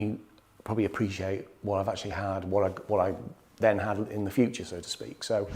You probably appreciate what I've actually had, what I then had in the future, so to speak. So.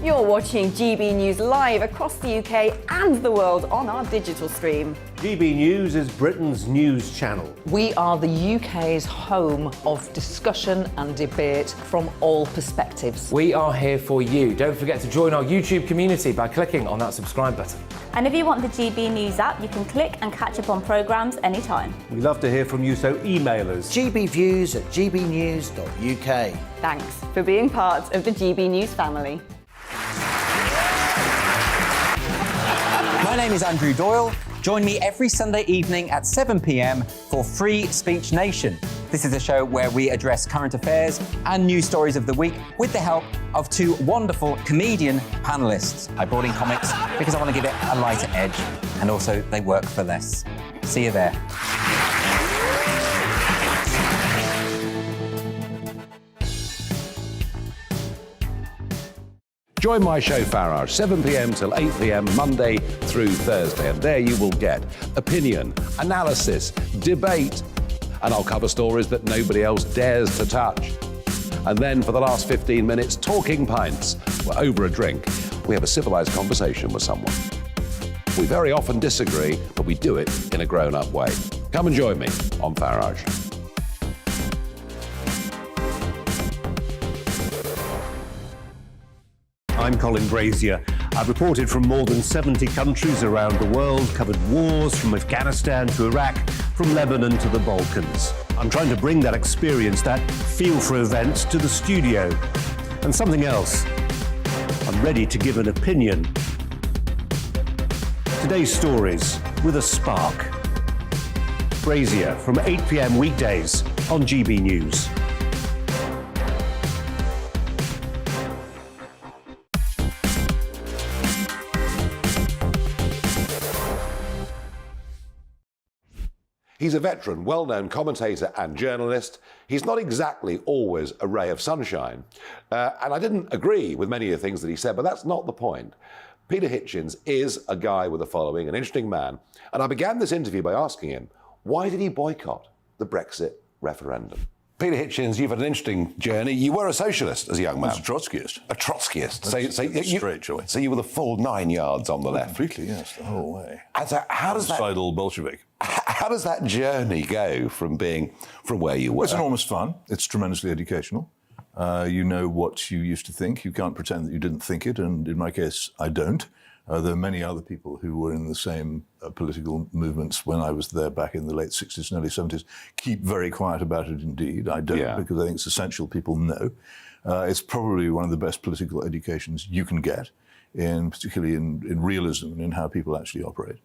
You're watching GB News live across the UK and the world on our digital stream. GB News is Britain's news channel. We are the UK's home of discussion and debate from all perspectives. We are here for you. Don't forget to join our YouTube community by clicking on that subscribe button. And if you want the GB News app, you can click and catch up on programmes anytime. We love to hear from you, so email us. gbviews@gbnews.uk. Thanks for being part of the GB News family. My name is Andrew Doyle. Join me every Sunday evening at 7 p.m. for Free Speech Nation. This is a show where we address current affairs and news stories of the week with the help of two wonderful comedian panellists. I brought in comics because I want to give it a lighter edge, and also they work for less. See you there. Join my show Farage, 7 p.m. till 8 p.m. Monday through Thursday, and there you will get opinion, analysis, debate, and I'll cover stories that nobody else dares to touch. And then for the last 15 minutes, talking pints. We're over a drink. We have a civilised conversation with someone. We very often disagree, but we do it in a grown-up way. Come and join me on Farage. I'm Colin Brazier. I've reported from more than 70 countries around the world, covered wars from Afghanistan to Iraq, from Lebanon to the Balkans. I'm trying to bring that experience, that feel for events, to the studio. And something else, I'm ready to give an opinion. Today's stories with a spark. Brazier from 8 p.m. weekdays on GB News. He's a veteran, well-known commentator and journalist. He's not exactly always a ray of sunshine. And I didn't agree with many of the things that he said, but that's not the point. Peter Hitchens is a guy with a following, an interesting man. And I began this interview by asking him, why did he boycott the Brexit referendum? Peter Hitchens, you've had an interesting journey. You were a socialist as a young man. I was a Trotskyist. A Trotskyist. Straight choice. So you were the full 9 yards on the left. Completely, yes, the whole way. And so how does that... Suicidal Bolshevik. How does that journey go from where you were? It's enormous fun. It's tremendously educational. You know what you used to think. You can't pretend that you didn't think it, and in my case, I don't. There are many other people who were in the same political movements when I was there back in the late 60s and early 70s. Keep very quiet about it indeed. I don't, because I think it's essential people know. It's probably one of the best political educations you can get, particularly in realism and in how people actually operate.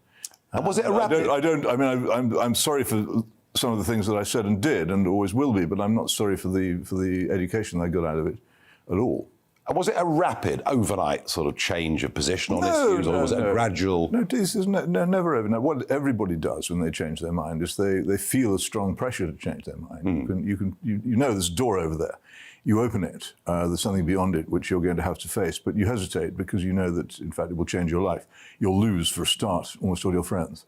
And was it a rapid? I'm sorry for some of the things that I said and did, and always will be, but I'm not sorry for the education I got out of it at all. And was it a rapid, overnight sort of change of position on issues, or was it a gradual? No, this is never overnight. What everybody does when they change their mind is they feel a strong pressure to change their mind. You know there's a door over there. You open it, there's something beyond it which you're going to have to face, but you hesitate because you know that, in fact, it will change your life. You'll lose, for a start, almost all your friends.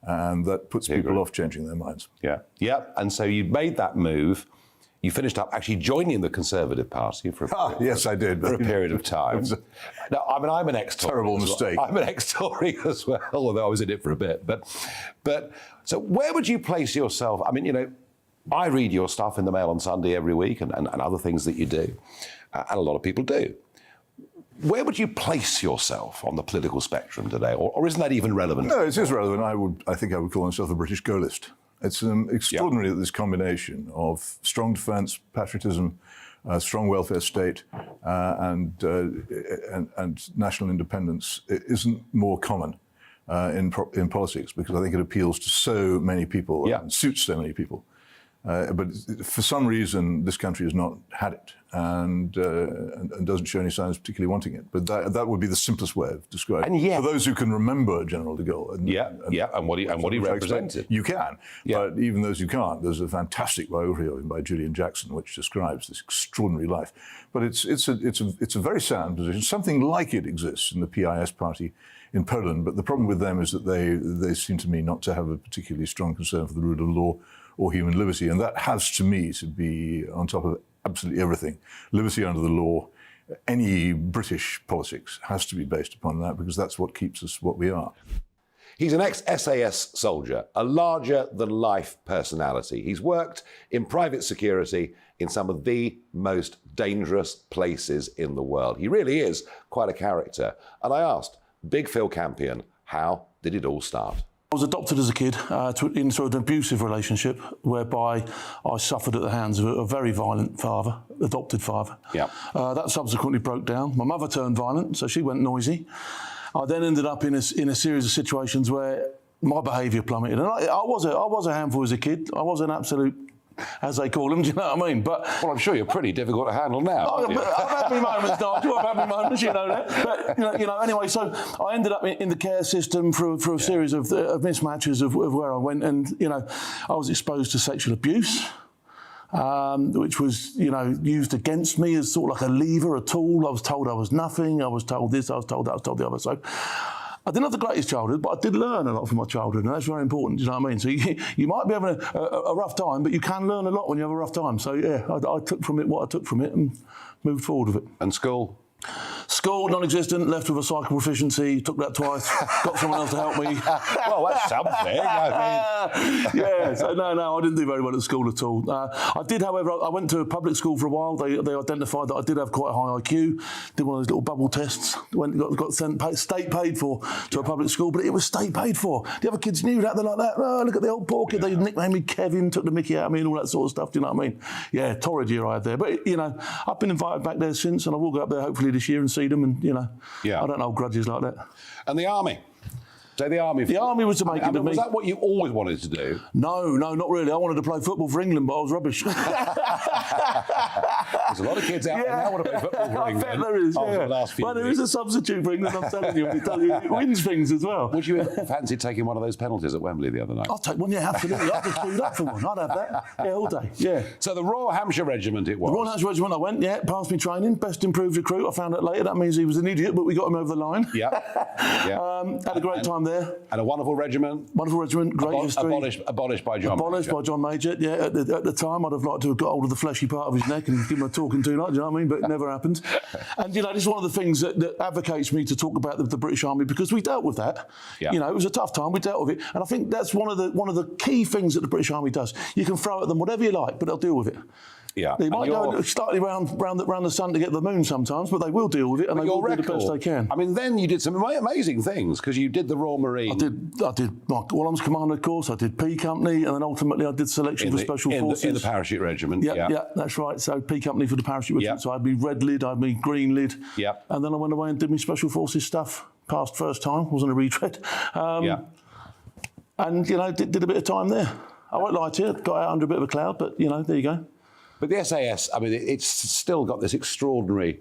And that puts people off changing their minds. Yeah. And so you made that move. You finished up actually joining the Conservative Party for yes, I did. For a period of time. Now, I mean, I'm an ex-Tory. Terrible mistake. I'm an ex-Tory as well, although I was in it for a bit. But so where would you place yourself? I mean, you know, I read your stuff in the Mail on Sunday every week and other things that you do, and a lot of people do. Where would you place yourself on the political spectrum today, or isn't that even relevant? No, it is relevant. I think I would call myself a British Gaullist. It's extraordinary that this combination of strong defence, patriotism, strong welfare state, and national independence isn't more common in politics, because I think it appeals to so many people and suits so many people. But for some reason, this country has not had it and doesn't show any signs of particularly wanting it. But that would be the simplest way of describing it. For those who can remember General de Gaulle. And what he represented. You can. But even those who can't, there's a fantastic biography of him by Julian Jackson, which describes this extraordinary life. But it's a very sound position. Something like it exists in the PIS party in Poland. But the problem with them is that they seem to me not to have a particularly strong concern for the rule of law or human liberty. And that has, to me, to be on top of absolutely everything. Liberty under the law, any British politics has to be based upon that, because that's what keeps us what we are. He's an ex-SAS soldier, a larger-than-life personality. He's worked in private security in some of the most dangerous places in the world. He really is quite a character. And I asked Big Phil Campion, how did it all start? I was adopted as a kid into an abusive relationship whereby I suffered at the hands of a very violent father, adopted father. Yeah. That subsequently broke down. My mother turned violent, so she went noisy. I then ended up in a series of situations where my behaviour plummeted. And I was a handful as a kid. I was an absolute, as they call them, do you know what I mean? But well, I'm sure you're pretty difficult to handle now. I've had my moments, Nigel. I've had my moments, you know that. But you know, anyway. So I ended up in the care system for a series of mismatches of where I went, and you know, I was exposed to sexual abuse, which was used against me as sort of like a lever, a tool. I was told I was nothing. I was told this. I was told that. I was told the other. So I didn't have the greatest childhood, but I did learn a lot from my childhood, and that's very important, do you know what I mean? So you might be having a rough time, but you can learn a lot when you have a rough time. So yeah, I took from it what I took from it and moved forward with it. And school? School, non-existent, left with a cycle proficiency, took that twice, got someone else to help me. Well, that's something, I mean. Yeah, so no, I didn't do very well at school at all. I did, however, I went to a public school for a while. They identified that I did have quite a high IQ, did one of those little bubble tests, got sent, state paid for to a public school, but it was state paid for. The other kids knew that, they're like that, oh, look at the old poor kid, they nicknamed me Kevin, took the mickey out of me and all that sort of stuff, do you know what I mean? Yeah, torrid year I had there. But, I've been invited back there since, and I will go up there hopefully this year and see them, and, I don't hold grudges like that. And the army? Say the army. The army was the making of me. Was that what you always wanted to do? No, not really. I wanted to play football for England, but I was rubbish. There's a lot of kids out there now want to play football for England. I bet there is, The last few there is a substitute for England, I'm telling you. It wins things as well. Would you fancy taking one of those penalties at Wembley the other night? I'll take one, yeah, absolutely. I'd just do that for one. I'd have that. Yeah, all day, yeah. So the Royal Hampshire Regiment it was? The Royal Hampshire Regiment I went, yeah, passed me training, best improved recruit. I found out later that means he was an idiot, but we got him over the line. Yeah. Had a great time there. And a wonderful regiment? Wonderful regiment, great history. Abolished by John Major. Abolished by John Major, yeah. At the time, I'd have liked to have got hold of the fleshy part of his neck and give him a talking to, like, do you know what I mean? But it never happened. And, this is one of the things that advocates me to talk about the British Army, because we dealt with that. Yeah. It was a tough time, we dealt with it. And I think that's one of the key things that the British Army does. You can throw at them whatever you like, but they'll deal with it. Yeah. They might go slightly round the sun to get the moon sometimes, but they will deal with it, and they will do the best they can. I mean, then you did some amazing things, because you did the Royal Marine. I did my Arms Commander course, I did P Company, and then ultimately I did selection for Special Forces. In the Parachute Regiment. Yeah, that's right. So P Company for the Parachute Regiment. So I'd be red lid, I'd be green lid. Yeah. And then I went away and did my Special Forces stuff. Passed first time, wasn't a retread. And, did a bit of time there. I won't lie to you, got out under a bit of a cloud, but, there you go. But the SAS, I mean, it's still got this extraordinary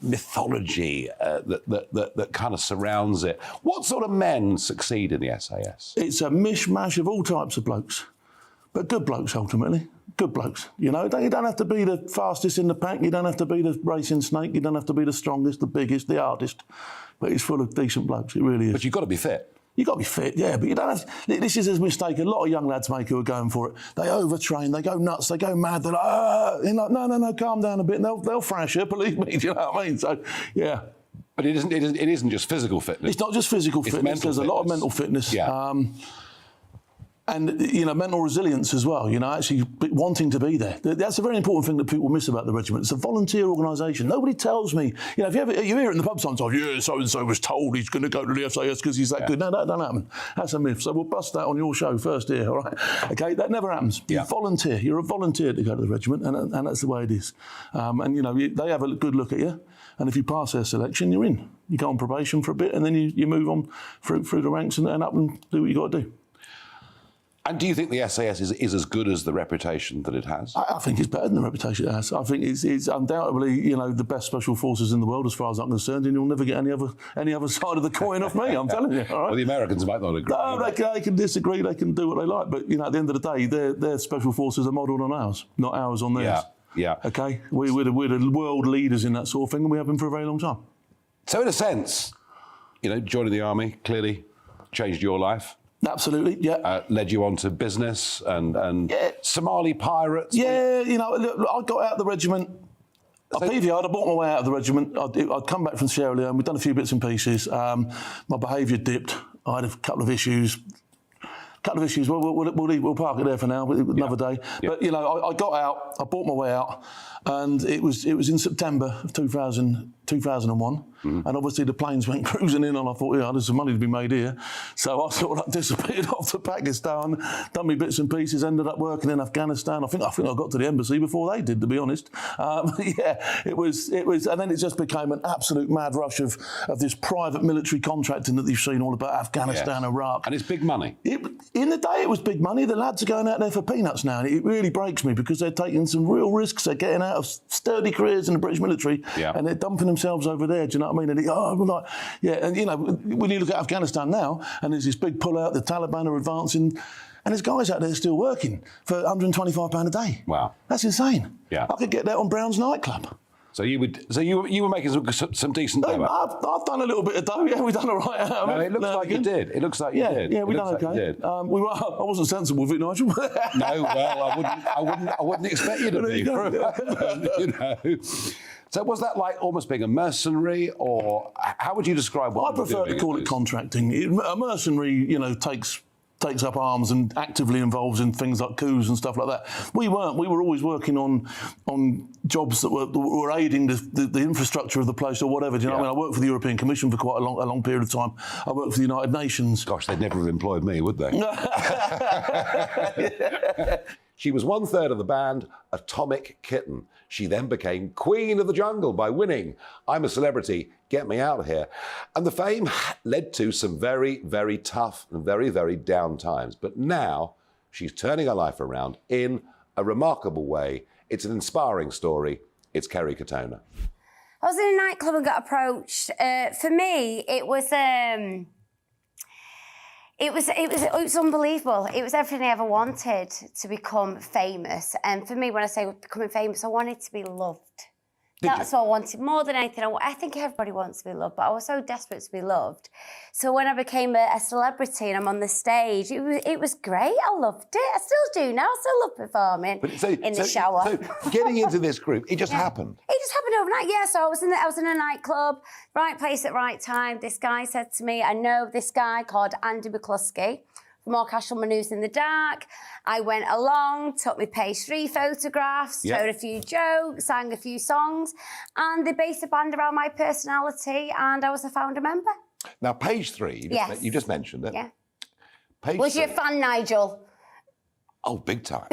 mythology that kind of surrounds it. What sort of men succeed in the SAS? It's a mishmash of all types of blokes, but good blokes ultimately. Good blokes. You don't have to be the fastest in the pack. You don't have to be the racing snake. You don't have to be the strongest, the biggest, the hardest. But it's full of decent blokes. It really is. But you've got to be fit. You've got to be fit, yeah, but you don't have to. This is a mistake a lot of young lads make who are going for it. They overtrain, they go nuts, they go mad, they're like, no, calm down a bit, and they'll thrash you, believe me, do you know what I mean? So, yeah. But it isn't just physical fitness. It's not just physical fitness, there's a lot of mental fitness. Yeah. And, mental resilience as well, actually wanting to be there. That's a very important thing that people miss about the regiment. It's a volunteer organisation. Nobody tells me, if you hear it in the pub sometimes, yeah, so-and-so was told he's going to go to the SAS because he's that good. No, that don't happen. That's a myth. So we'll bust that on your show first here, all right? Okay, that never happens. You volunteer. You're a volunteer to go to the regiment, and that's the way it is. They have a good look at you, and if you pass their selection, you're in. You go on probation for a bit, and then you move on through the ranks and up and do what you got to do. And do you think the SAS is as good as the reputation that it has? I think it's better than the reputation it has. I think it's undoubtedly, the best special forces in the world, as far as I'm concerned, and you'll never get any other side of the coin off me, I'm telling you. All right? Well, the Americans might not agree. No, they can disagree, they can do what they like, but, at the end of the day, their special forces are modelled on ours, not ours on theirs. Yeah. OK? We're the world leaders in that sort of thing, and we have been for a very long time. So, in a sense, joining the army clearly changed your life. Absolutely, yeah. Led you on to business and Somali pirates. Yeah, look, I got out of the regiment. I bought my way out of the regiment. I'd come back from Sierra Leone. We'd done a few bits and pieces. My behaviour dipped. I had a couple of issues. We'll park it there for now. Another day. Yeah. But I got out. I bought my way out, and it was in September of 2001. And obviously the planes went cruising in, and I thought, there's some money to be made here. So I sort of disappeared off to Pakistan, done me bits and pieces, ended up working in Afghanistan. I think I got to the embassy before they did, to be honest. It was, and then it just became an absolute mad rush of this private military contracting that you've seen all about Afghanistan, Iraq. And it's big money. In the day, it was big money. The lads are going out there for peanuts now, and it really breaks me because they're taking some real risks. They're getting out of sturdy careers in the British military, and they're dumping themselves over there. Do you know what I mean? And when you look at Afghanistan now, and there's this big pull out, the Taliban are advancing, and there's guys out there still working for £125 a day. Wow, that's insane. Yeah, I could get that on Brown's nightclub. So you were making some decent dough. I've done a little bit of dough. Yeah, we've done all right out of it. No, it looks like you did. It looks like you did. Yeah, we done okay. I wasn't sensible with it, Nigel. No, well, I wouldn't expect you to be. So was that like almost being a mercenary, or how would you describe what I prefer to call it contracting. A mercenary, takes up arms and actively involves in things like coups and stuff like that. We weren't. We were always working on jobs that were aiding the infrastructure of the place or whatever. Do you know what I mean? I worked for the European Commission for quite a long period of time. I worked for the United Nations. Gosh, they'd never have employed me, would they? She was 1/3 of the band Atomic Kitten. She then became Queen of the Jungle by winning I'm a Celebrity, Get Me Out of Here. And the fame led to some very, very tough and very, very down times. But now she's turning her life around in a remarkable way. It's an inspiring story. It's Kerry Katona. I was in a nightclub and got approached. For me, it was unbelievable. It was everything I ever wanted to become famous. And for me, when I say becoming famous, I wanted to be loved. That's what I wanted more than anything. I think everybody wants to be loved, but I was so desperate to be loved. So when I became a celebrity and I'm on the stage, it was great. I loved it. I still do now. I still love performing in the shower. So getting into this group, it just happened. It just happened overnight. Yeah. So I was in a nightclub, right place at right time. This guy said to me, I know this guy called Andy McCluskey from More Casual Manoeuvres in the Dark. I went along, took my page 3 photographs, told a few jokes, sang a few songs, and they based a band around my personality, and I was a founder member. Now, page 3, you just mentioned it. Yeah. Page was 3. you a fan, Nigel? Oh, big time.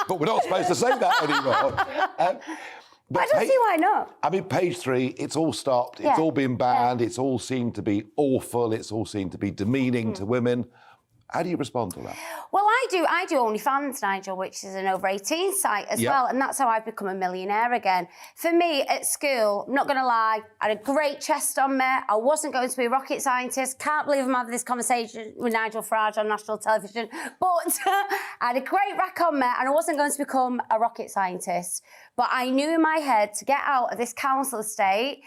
But we're not supposed to say that anymore. But I don't see why not. I mean, page 3, it's all stopped. It's all been banned. It's all seemed to be awful. It's all seemed to be demeaning to women. How do you respond to that? Well, I do OnlyFans, Nigel, which is an over 18 site as well, and that's how I've become a millionaire again. For me, at school, not going to lie, I had a great chest on me. I wasn't going to be a rocket scientist. Can't believe I'm having this conversation with Nigel Farage on national television. But I had a great rack on me, and I wasn't going to become a rocket scientist. But I knew in my head to get out of this council estate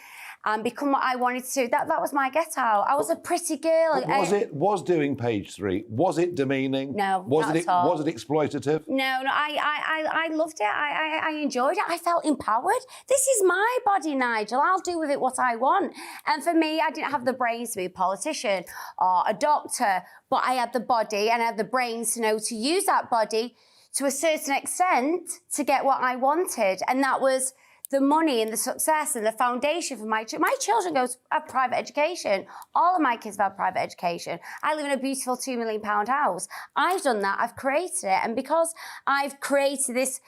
and become what I wanted to. That was my get out. I was a pretty girl. Was doing page 3, was it demeaning? No, not at all. Was it exploitative? No, I loved it. I enjoyed it. I felt empowered. This is my body, Nigel. I'll do with it what I want. And for me, I didn't have the brains to be a politician or a doctor, but I had the body and I had the brains to know to use that body to a certain extent to get what I wanted. And that was the money and the success and the foundation for my children have private education. All of my kids have private education. I live in a beautiful £2 million house. I've done that. I've created it. And because I've created this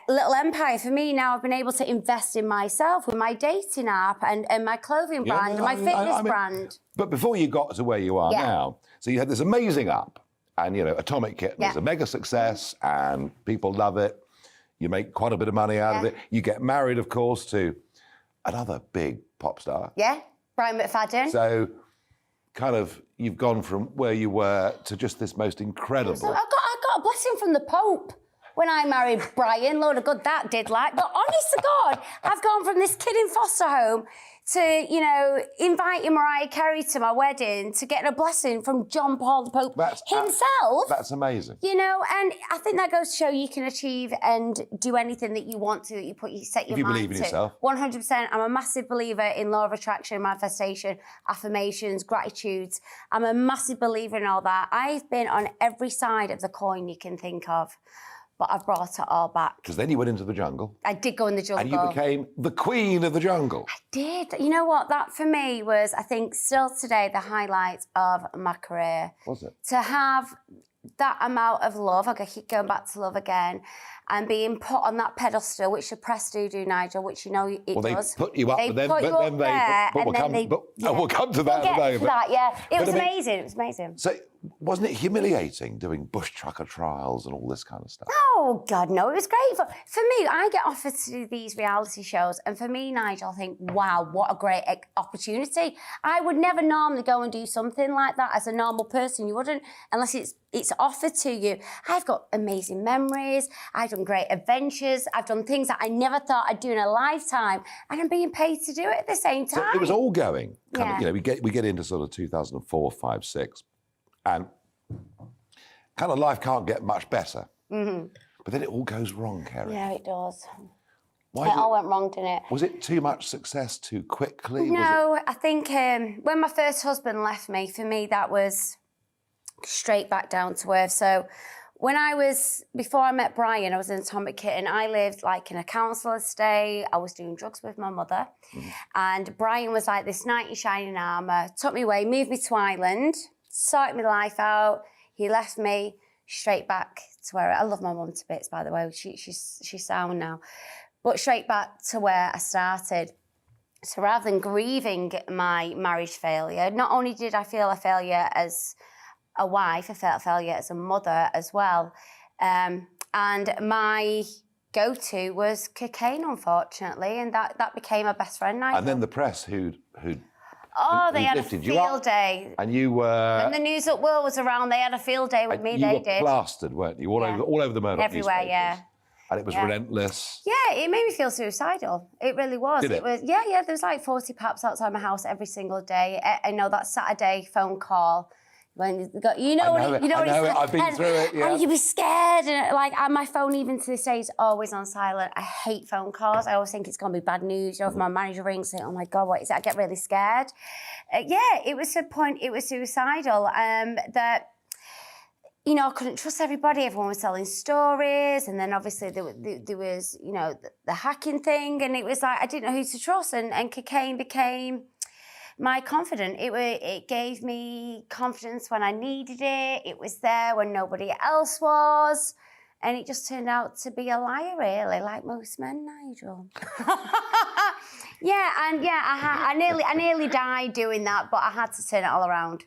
little empire, for me now, I've been able to invest in myself with my dating app and my clothing brand and my fitness brand. But before you got to where you are now, so you had this amazing app and, Atomic Kitten is a mega success and people love it. You make quite a bit of money out of it. You get married, of course, to another big pop star. Yeah, Brian McFadden. So, kind of, you've gone from where you were to just this most incredible. So I got a blessing from the Pope. when I married Brian, load of good that did like. But honest to God, I've gone from this kid in foster home to, you know, inviting Mariah Carey to my wedding, to getting a blessing from John Paul the Pope himself. That's amazing. You know, and I think that goes to show you can achieve and do anything that you want to, that you set your mind to. If you believe in yourself. 100%. I'm a massive believer in law of attraction, manifestation, affirmations, gratitudes. I'm a massive believer in all that. I've been on every side of the coin you can think of, but I've brought it all back. Because then you went into the jungle. I did go in the jungle. And you became the queen of the jungle. I did. You know what? That for me was, I think, still today, the highlight of my career. Was it? To have that amount of love, I keep going back to love again, and being put on that pedestal, which the press do, Nigel, which you know it does. Well, they put you up, they but then, put you up there, but and then they... we'll come to that in a moment. Yeah. It was I mean, amazing. It was amazing. So, wasn't it humiliating doing bush trucker trials and all this kind of stuff? Oh, God, no. It was great. For me, I get offered to do these reality shows, and for me, Nigel, I think, wow, what a great opportunity. I would never normally go and do something like that as a normal person. You wouldn't, unless it's offered to you. I've got amazing memories. I've done great adventures. I've done things that I never thought I'd do in a lifetime, and I'm being paid to do it at the same time. So it was all going. Yeah. You know, we get into sort of 2004, 5, 6, and kind of life can't get much better. Mm-hmm. But then it all goes wrong, Kerry. Yeah, it does. It Why all went wrong, didn't it? Was it too much success too quickly? No, I think when my first husband left me, for me, that was straight back down to earth. So before I met Brian, I was in Atomic Kitten. I lived like in a council estate. I was doing drugs with my mother. Mm-hmm. And Brian was like this knight in shining armour, took me away, moved me to Ireland, sorted my life out. He left me straight back to where I love my mum to bits, by the way. She's sound now. But straight back to where I started. So rather than grieving my marriage failure, not only did I feel a failure as a wife, I felt a failure as a mother as well. And my go-to was cocaine, unfortunately, and that became my best friend. And then the press who they had a lifted you up, field day. and you were... When the News Up World was around, they had a field day with me, you they were did. plastered, weren't you? All over the Murdoch Everywhere, newspapers. yeah. And it was relentless. Yeah, it made me feel suicidal. It really was. Did it? Was, yeah, there was like 40 paps outside my house every single day. I know that Saturday phone call when you got, I've been through it, yeah. And you'd be scared, and like my phone even to this day is always on silent. I hate phone calls. I always think it's going to be bad news. You know, if my manager rings, say, "Oh my God, what is it?" I get really scared. It was a point. It was suicidal. That. You know, I couldn't trust everybody. Everyone was telling stories, and then obviously there was, you know, the hacking thing, and it was like I didn't know who to trust. And cocaine became my confidant. It gave me confidence when I needed it. It was there when nobody else was, and it just turned out to be a liar, really, like most men, Nigel. I nearly died doing that, but I had to turn it all around.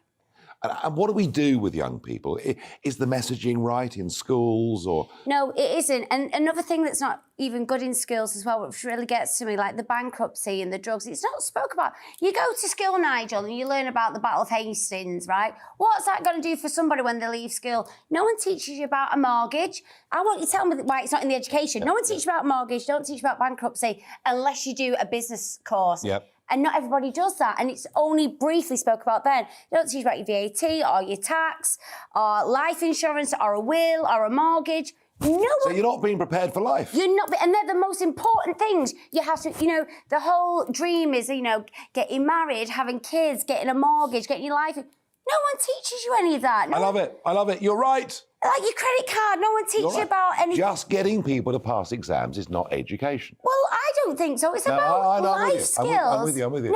And what do we do with young people? Is the messaging right in schools or...? No, it isn't. And another thing that's not even good in schools as well, which really gets to me, like the bankruptcy and the drugs, it's not spoke about. You go to school, Nigel, and you learn about the Battle of Hastings, right? What's that going to do for somebody when they leave school? No one teaches you about a mortgage. I want you to tell me why it's not in the education. No one teaches you about mortgage, don't teach you about bankruptcy unless you do a business course. Yep. And not everybody does that, and it's only briefly spoke about then. They don't teach about your VAT or your tax or life insurance or a will or a mortgage. So you're not being prepared for life. You're not, and they're the most important things. You have to, you know, the whole dream is, you know, getting married, having kids, getting a mortgage, getting your life. No one teaches you any of that. I love it. You're right. Like your credit card, no one teaches you about anything. Just getting people to pass exams is not education. Well, I don't think so. It's about life skills. I'm with you.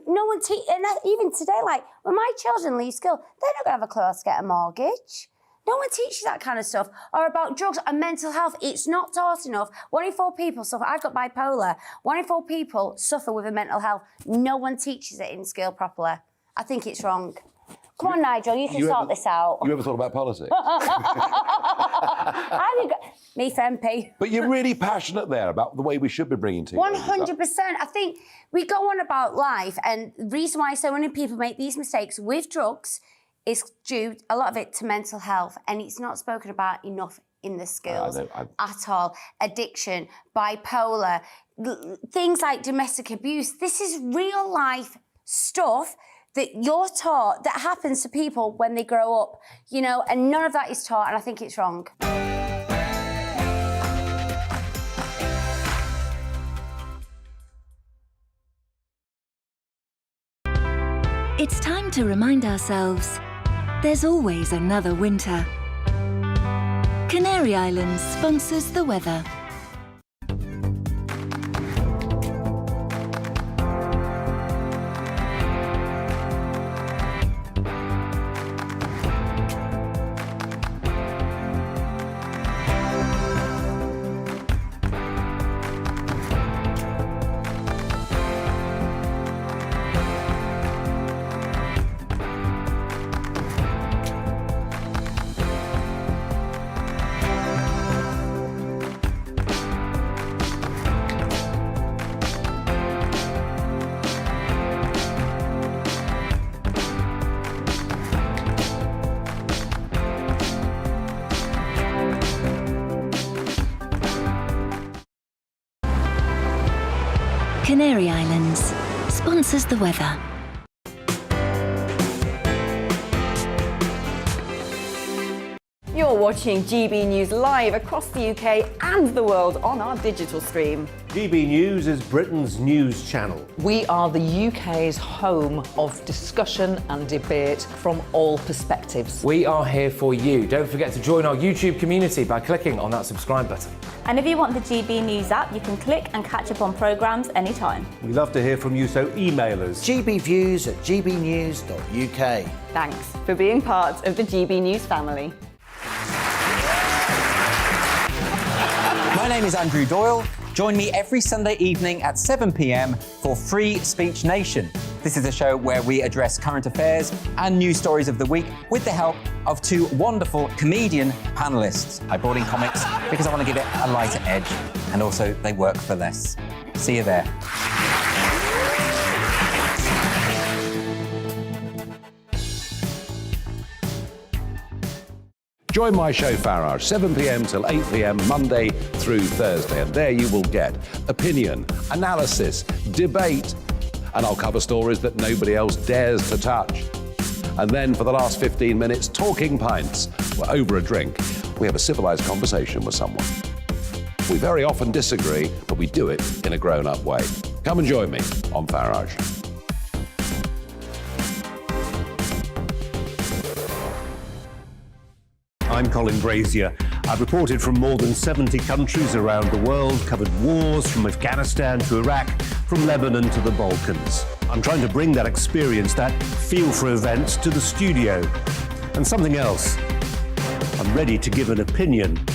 No one teaches, and even today, like, when my children leave school, they're not going to have a clue how to get a mortgage. No one teaches that kind of stuff. Or about drugs and mental health. It's not taught enough. 1 in 4 people suffer. I've got bipolar. 1 in 4 people suffer with a mental health. No one teaches it in school properly. I think it's wrong. Come on, Nigel, you can sort this out. You ever thought about politics? Me for MP. But you're really passionate there about the way we should be bringing teenagers 100%. I think we go on about life, and the reason why so many people make these mistakes with drugs is due, a lot of it, to mental health, and it's not spoken about enough in the schools know, at all. Addiction, bipolar, things like domestic abuse. This is real life stuff that you're taught that happens to people when they grow up, you know, and none of that is taught, and I think it's wrong. It's time to remind ourselves there's always another winter. Canary Islands sponsors the weather. Canary Islands sponsors the weather. You're watching GB News live across the UK and the world on our digital stream. GB News is Britain's news channel. We are the UK's home of discussion and debate from all perspectives. We are here for you. Don't forget to join our YouTube community by clicking on that subscribe button. And if you want the GB News app, you can click and catch up on programmes anytime. We love to hear from you, so email us. gbviews@gbnews.uk. Thanks for being part of the GB News family. My name is Andrew Doyle. Join me every Sunday evening at 7 p.m. for Free Speech Nation. This is a show where we address current affairs and news stories of the week with the help of two wonderful comedian panellists. I brought in comics because I want to give it a lighter edge, and also they work for less. See you there. Join my show Farage, 7 p.m. till 8 p.m. Monday through Thursday, and there you will get opinion, analysis, debate, and I'll cover stories that nobody else dares to touch. And then for the last 15 minutes, talking pints. We're over a drink. We have a civilised conversation with someone. We very often disagree, but we do it in a grown-up way. Come and join me on Farage. I'm Colin Brazier. I've reported from more than 70 countries around the world, covered wars from Afghanistan to Iraq, from Lebanon to the Balkans. I'm trying to bring that experience, that feel for events, to the studio. And something else, I'm ready to give an opinion.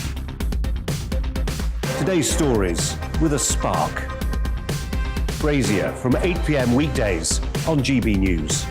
Today's stories with a spark. Brazier from 8 p.m. weekdays on GB News.